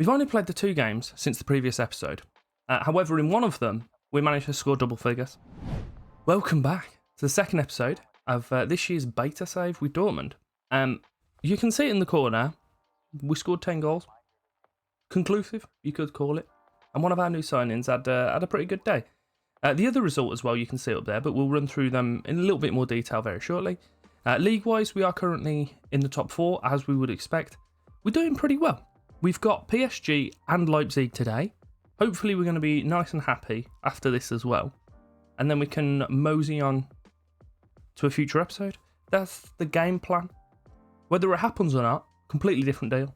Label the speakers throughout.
Speaker 1: We've only played the 2 games since the previous episode. However, in one of them, we managed to score double figures. Welcome back to the second episode of this year's beta save with Dortmund. You can see it in the corner. We scored 10 goals. Conclusive, you could call it. And one of our new signings had a pretty good day. The other result as well, you can see up there, but we'll run through them in a little bit more detail very shortly. League-wise, we are currently in the top 4, as we would expect. We're doing pretty well. We've got PSG and Leipzig today. Hopefully we're going to be nice and happy after this as well. And then we can mosey on to a future episode. That's the game plan. Whether it happens or not, completely different deal.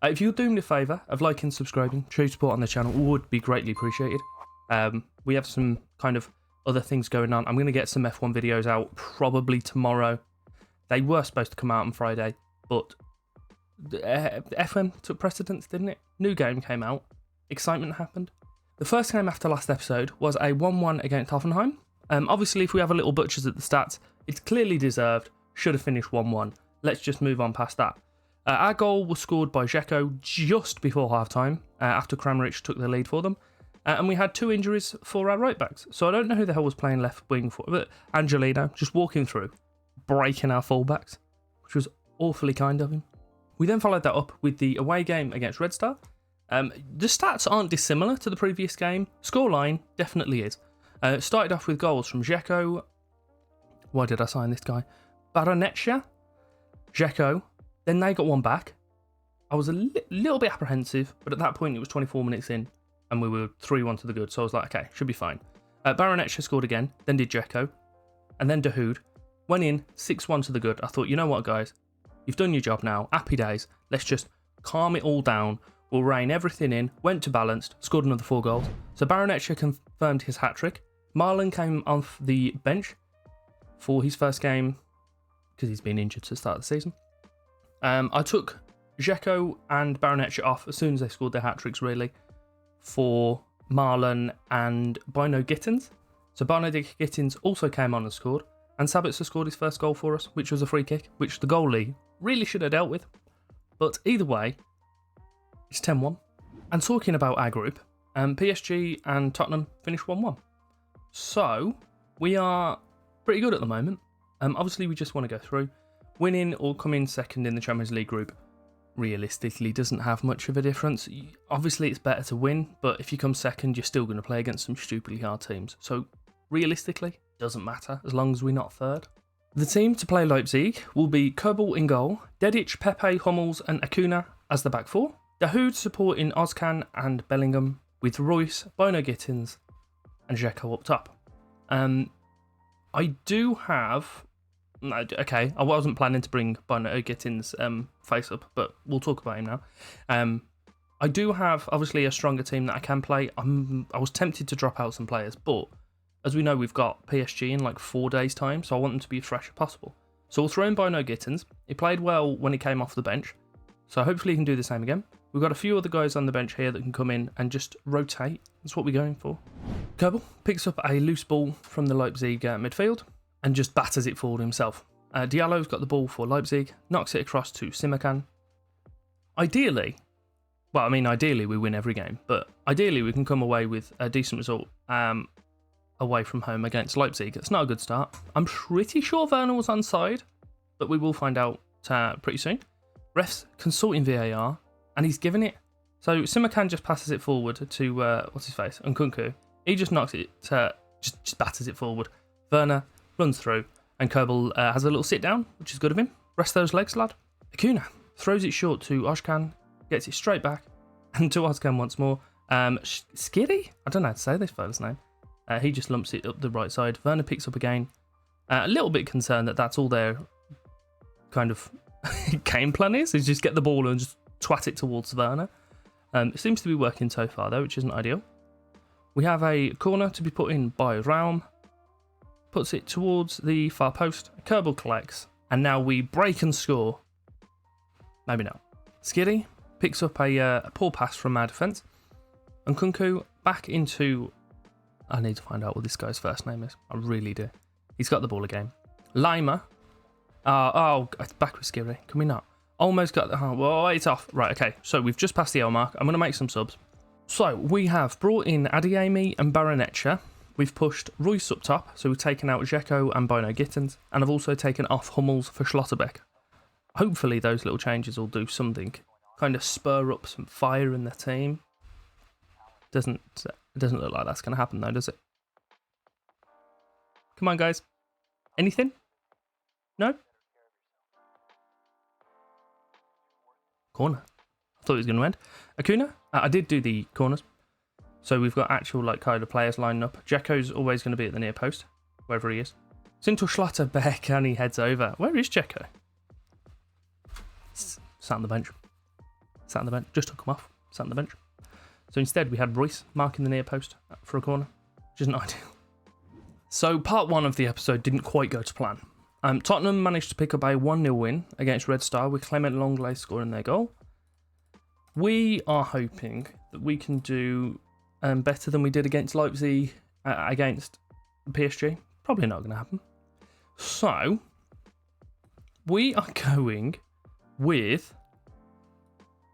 Speaker 1: If you'd do me the favour of liking and subscribing, show support on the channel would be greatly appreciated. We have some kind of other things going on. I'm going to get some F1 videos out probably tomorrow. They were supposed to come out on Friday, but FM took precedence, didn't it? New game came out. Excitement happened. The first game after last episode was a 1-1 against Hoffenheim. Obviously, if we have a little butchers at the stats, it's clearly deserved. Should have finished 1-1. Let's just move on past that. Our goal was scored by Dzeko just before half-time, after Kramaric took the lead for them. And we had 2 injuries for our right-backs. So I don't know who the hell was playing left wing for, but Angelino just walking through, breaking our fullbacks, which was awfully kind of him. We then followed that up with the away game against Red Star. The stats aren't dissimilar to the previous game. Scoreline definitely is. Started off with goals from Dzeko. Why did I sign this guy? Baronetsia, Dzeko. Then they got one back. I was a little bit apprehensive, but at that point it was 24 minutes in and we were 3-1 to the good. So I was like, okay, should be fine. Baronetsia scored again, then did Dzeko, and then Dahoud. Went in 6-1 to the good. I thought, you know what, guys? You've done your job now. Happy days. Let's just calm it all down. We'll rein everything in. Went to balanced. Scored another 4 goals. So Baronetsia confirmed his hat-trick. Marlon came off the bench for his first game because he's been injured to start the season. I took Dzeko and Baronetsia off as soon as they scored their hat-tricks, really, for Marlon and Bino Gittins. So Bino Gittins also came on and scored. And Sabitzer scored his first goal for us, which was a free kick, which the goalie really should have dealt with. But either way, it's 10-1. And talking about our group, PSG and Tottenham finished 1-1. So we are pretty good at the moment. Obviously, we just want to go through. Winning or coming second in the Champions League group realistically doesn't have much of a difference. Obviously, it's better to win, but if you come second, you're still going to play against some stupidly hard teams. So realistically, doesn't matter as long as we're not third. The team to play Leipzig will be Kerbal in goal, Dedic, Pepe, Hummels and Acuna as the back 4. Dahoud supporting Ozcan and Bellingham with Royce, Bino Gittins and Dzeko up top. I do have... Okay, I wasn't planning to bring Bino Gittins face up, but we'll talk about him now. I do have, obviously, a stronger team that I can play. I was tempted to drop out some players, but as we know, we've got PSG in like 4 days' time, so I want them to be as fresh as possible. So we'll throw in Bino Gittins. He played well when he came off the bench, so hopefully he can do the same again. We've got a few other guys on the bench here that can come in and just rotate. That's what we're going for. Kerbal picks up a loose ball from the Leipzig midfield and just batters it forward himself. Diallo's got the ball for Leipzig, knocks it across to Simakan. Ideally we win every game, but ideally we can come away with a decent result away from home against Leipzig. It's not a good start. I'm pretty sure Werner was onside, but we will find out pretty soon. Refs consulting VAR, and he's given it. So Simakan just passes it forward to, what's his face, Nkunku. He just knocks it, just batters it forward. Werner runs through, and Kerbal has a little sit down, which is good of him. Rest those legs, lad. Acuna throws it short to Ozcan, gets it straight back, and to Ozcan once more. Skiddy? I don't know how to say this fella's name. He just lumps it up the right side. Werner picks up again. A little bit concerned that that's all their kind of game plan is just get the ball and just twat it towards Werner. It seems to be working so far though, which isn't ideal. We have a corner to be put in by Raum. Puts it towards the far post. Kerbal collects. And now we break and score. Maybe not. Skiddy picks up a poor pass from our defence. And Nkunku back into... I need to find out what this guy's first name is. I really do. He's got the ball again. Lima. Back with Skiddy. Can we not? Almost got the... Oh, well, it's off. Right, okay. So we've just passed the hour mark. I'm going to make some subs. So we have brought in Adeyemi and Baronetcha. We've pushed Royce up top. So we've taken out Dzeko and Bono Gittins. And I've also taken off Hummels for Schlotterbeck. Hopefully those little changes will do something. Kind of spur up some fire in the team. It doesn't look like that's going to happen though, does it? Come on, guys. Anything? No? Corner. I thought it was going to end. Acuna? I did do the corners. So we've got actual like kind of players lining up. Dzeko's always going to be at the near post, wherever he is. Sinto Schlotterbeck and he heads over. Where is Dzeko? Sat on the bench. Sat on the bench. Just took him off. Sat on the bench. So instead we had Royce marking the near post for a corner, which isn't ideal. So part 1 of the episode didn't quite go to plan. Tottenham managed to pick up a 1-0 win against Red Star with Clement Longley scoring their goal. We are hoping that we can do better than we did against Leipzig, against PSG. Probably not going to happen. So, we are going with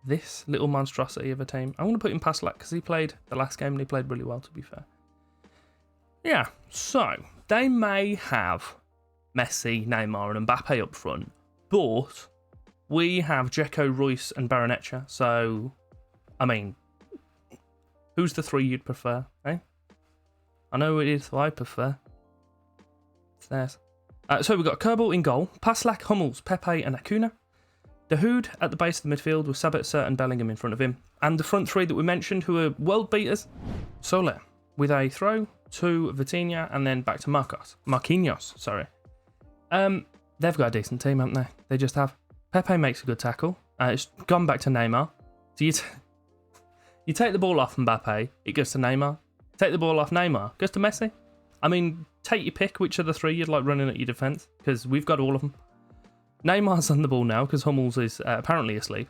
Speaker 1: this little monstrosity of a team. I'm going to put in Paslak because he played the last game and he played really well, to be fair. Yeah, so they may have Messi, Neymar and Mbappe up front, but we have Dzeko, Royce and Baronetcha. So, I mean, who's the 3 you'd prefer, eh? I know it is who I prefer. It's theirs. So we've got Kerbal in goal, Paslak, Hummels, Pepe and Acuna. Dahoud at the base of the midfield with Sabitzer and Bellingham in front of him. And the front 3 that we mentioned who are world beaters, Soler with a throw to Vitinha and then back to Marquinhos, sorry. They've got a decent team, haven't they? They just have. Pepe makes a good tackle. It's gone back to Neymar. So you take the ball off Mbappe, it goes to Neymar. Take the ball off Neymar, goes to Messi. I mean, take your pick which of the 3 you'd like running at your defence, because we've got all of them. Neymar's on the ball now because Hummels is apparently asleep.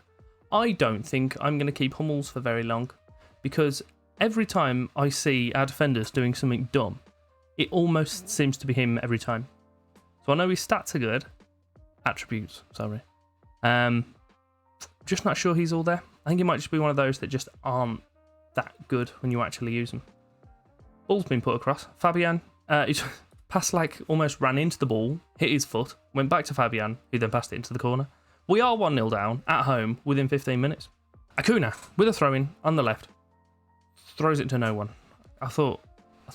Speaker 1: I don't think I'm going to keep Hummels for very long, because every time I see our defenders doing something dumb, it almost seems to be him every time. So I know his stats are good. Attributes, sorry. Just not sure he's all there. I think he might just be one of those that just aren't that good when you actually use them. Ball's been put across. Fabian, he's passed like almost ran into the ball, hit his foot, went back to Fabian, who then passed it into the corner. We are 1-0 down at home within 15 minutes. Acuna with a throw-in on the left. Throws it to no one. I thought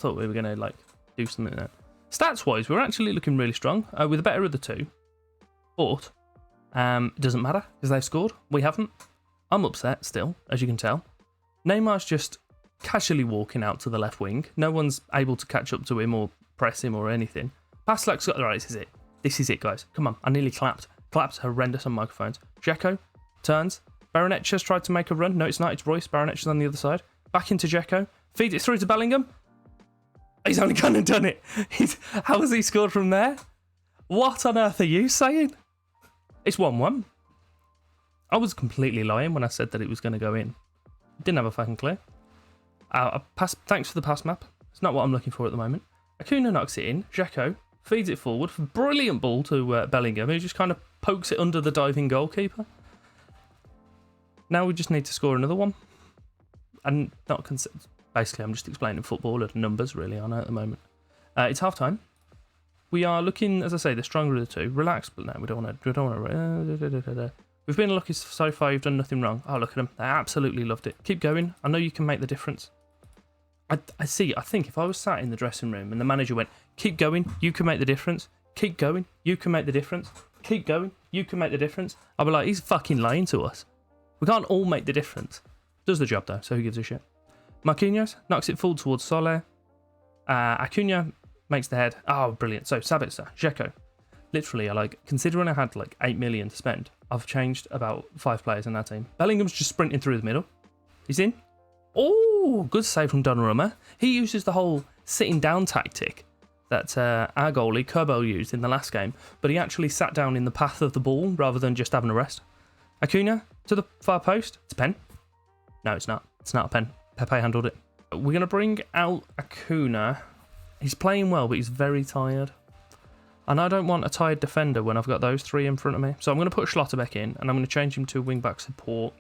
Speaker 1: we were going to like do something there. Stats-wise, we're actually looking really strong with the better of the 2. But it doesn't matter because they've scored. We haven't. I'm upset still, as you can tell. Neymar's just casually walking out to the left wing. No one's able to catch up to him or press him or anything. Paslak's got... Right, this is it. This is it, guys. Come on. I nearly clapped. Claps horrendous on microphones. Dzeko turns. Baronetcha's tried to make a run. No, it's not. It's Royce. Baronetcha's on the other side. Back into Dzeko. Feeds it through to Bellingham. He's only gone and done it. How has he scored from there? What on earth are you saying? It's 1-1. I was completely lying when I said that it was going to go in. Didn't have a fucking clue. Thanks for the pass map. It's not what I'm looking for at the moment. Acuna knocks it in. Dzeko feeds it forward. Brilliant ball to Bellingham, who just kind of pokes it under the diving goalkeeper. Now we just need to score another one. And not basically, I'm just explaining football and numbers, really, aren't I, at the moment. It's half time. We are looking, as I say, the stronger of the 2. Relax, but no, we don't want to. We've been lucky so far. You've done nothing wrong. Oh, look at them. They absolutely loved it. Keep going. I know you can make the difference. I think if I was sat in the dressing room and the manager went, keep going, you can make the difference. Keep going, you can make the difference. Keep going, you can make the difference. I'll be like, he's fucking lying to us. We can't all make the difference. Does the job though, so who gives a shit? Marquinhos knocks it forward towards Soler. Acuna makes the head. Oh, brilliant. So Sabitzer, Dzeko. Literally, considering I had like 8 million to spend, I've changed about 5 players in that team. Bellingham's just sprinting through the middle. He's in. Oh, good save from Donnarumma. He uses the whole sitting down tactic that our goalie, Kerbal, used in the last game, but he actually sat down in the path of the ball rather than just having a rest. Acuna to the far post. It's a pen. No, it's not. It's not a pen. Pepe handled it. We're going to bring out Acuna. He's playing well, but he's very tired. And I don't want a tired defender when I've got those three in front of me. So I'm going to put Schlotterbeck in, and I'm going to change him to a wing-back support.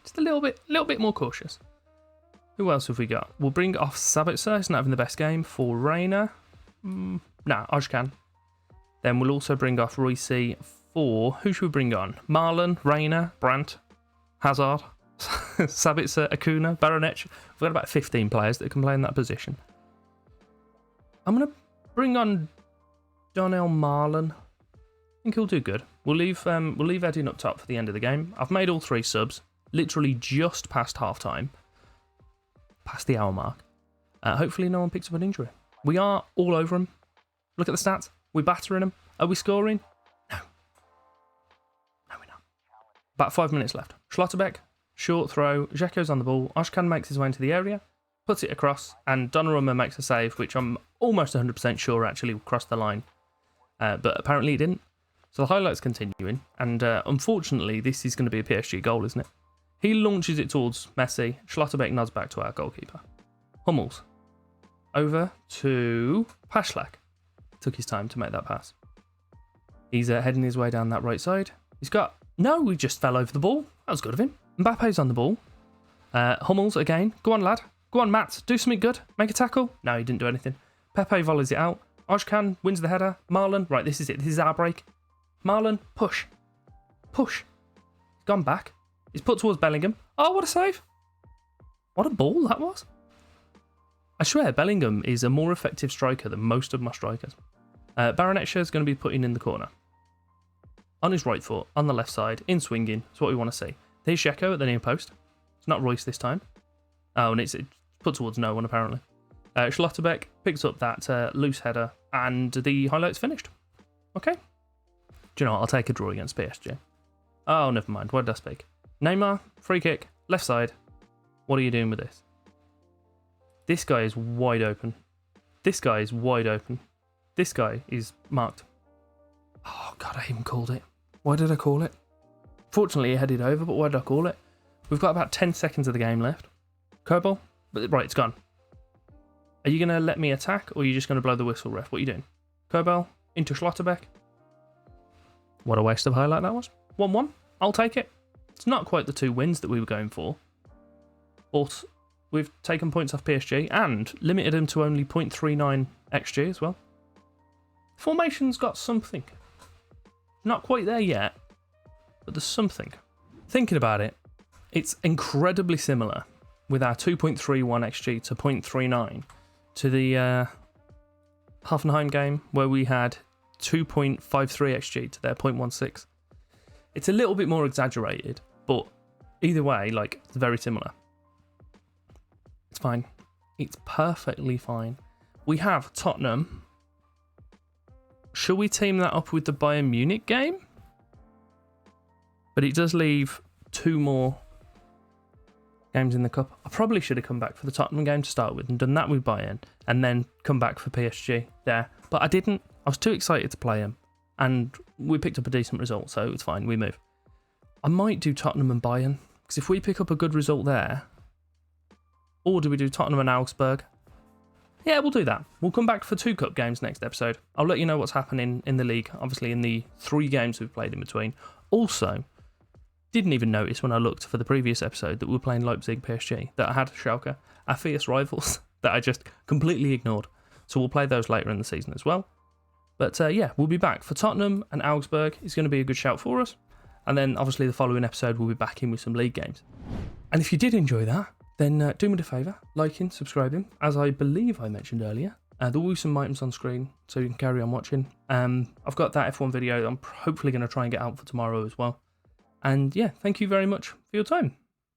Speaker 1: Just a little bit more cautious. Who else have we got? We'll bring off Sabitzer. He's not having the best game. For Reina. Nah, Ojkan. Then we'll also bring off Royce for... Who should we bring on? Marlon, Reina, Brandt, Hazard, Sabitzer, Acuna, Baronech. We've got about 15 players that can play in that position. I'm going to bring on Donnell Marlon. I think he'll do good. We'll leave Edin up top for the end of the game. I've made all three subs. Literally just past half-time. Past the hour mark. Hopefully no one picks up an injury. We are all over them. Look at the stats. We're battering them. Are we scoring? No. No, we're not. About 5 minutes left. Schlotterbeck, short throw. Dzeko's on the ball. Ojkan makes his way into the area. Puts it across. And Donnarumma makes a save, which I'm almost 100% sure actually crossed the line. But apparently it didn't. So the highlight's continuing. And unfortunately, this is going to be a PSG goal, isn't it? He launches it towards Messi. Schlotterbeck nods back to our goalkeeper. Hummels. Over to Pashlack. Took his time to make that pass. He's heading his way down that right side. He's got... No, he just fell over the ball. That was good of him. Mbappe's on the ball. Hummels again. Go on, lad. Go on, Matt. Do something good. Make a tackle. No, he didn't do anything. Pepe volleys it out. Ojkan wins the header. Marlon. Right, this is it. This is our break. Marlon, push. Push. He's gone back. He's put towards Bellingham. Oh, what a save. What a ball that was. I swear, Bellingham is a more effective striker than most of my strikers. Baronetsha is going to be putting in the corner. On his right foot, on the left side, in swinging. That's what we want to see. There's Dzeko at the near post. It's not Royce this time. Oh, and it's put towards no one, apparently. Schlotterbeck picks up that loose header, and the highlight's finished. Okay. Do you know what? I'll take a draw against PSG. Oh, never mind. What did I speak? Neymar, free kick, left side. What are you doing with this? This guy is wide open. This guy is wide open. This guy is marked. Oh, God, I even called it. Why did I call it? Fortunately, he headed over, but why did I call it? We've got about 10 seconds of the game left. Kerbal? Right, it's gone. Are you going to let me attack, or are you just going to blow the whistle, ref? What are you doing? Kerbal into Schlotterbeck. What a waste of highlight that was. 1-1. I'll take it. It's not quite the 2 wins that we were going for, but we've taken points off PSG and limited them to only 0.39 XG as well. Formation's got something. Not quite there yet, but there's something. Thinking about it, it's incredibly similar with our 2.31 XG to 0.39 to the Hoffenheim game where we had 2.53 XG to their 0.16. It's a little bit more exaggerated, but either way, like, it's very similar. It's fine. It's perfectly fine. We have Tottenham. Shall we team that up with the Bayern Munich game? But it does leave 2 more games in the cup. I probably should have come back for the Tottenham game to start with and done that with Bayern and then come back for PSG there. But I didn't. I was too excited to play them. And we picked up a decent result, so it's fine, we move. I might do Tottenham and Bayern, because if we pick up a good result there, or do we do Tottenham and Augsburg? Yeah, we'll do that. We'll come back for 2 cup games next episode. I'll let you know what's happening in the league, obviously in the 3 games we've played in between. Also, didn't even notice when I looked for the previous episode that we were playing Leipzig PSG, that I had Schalke, our fierce rivals, that I just completely ignored. So we'll play those later in the season as well. But yeah, we'll be back for Tottenham and Augsburg. It's going to be a good shout for us. And then obviously the following episode we'll be back in with some league games. And if you did enjoy that, then do me a favour, liking, subscribing. As I believe I mentioned earlier, there will be some items on screen so you can carry on watching. I've got that F1 video I'm hopefully going to try and get out for tomorrow as well. And yeah, thank you very much for your time.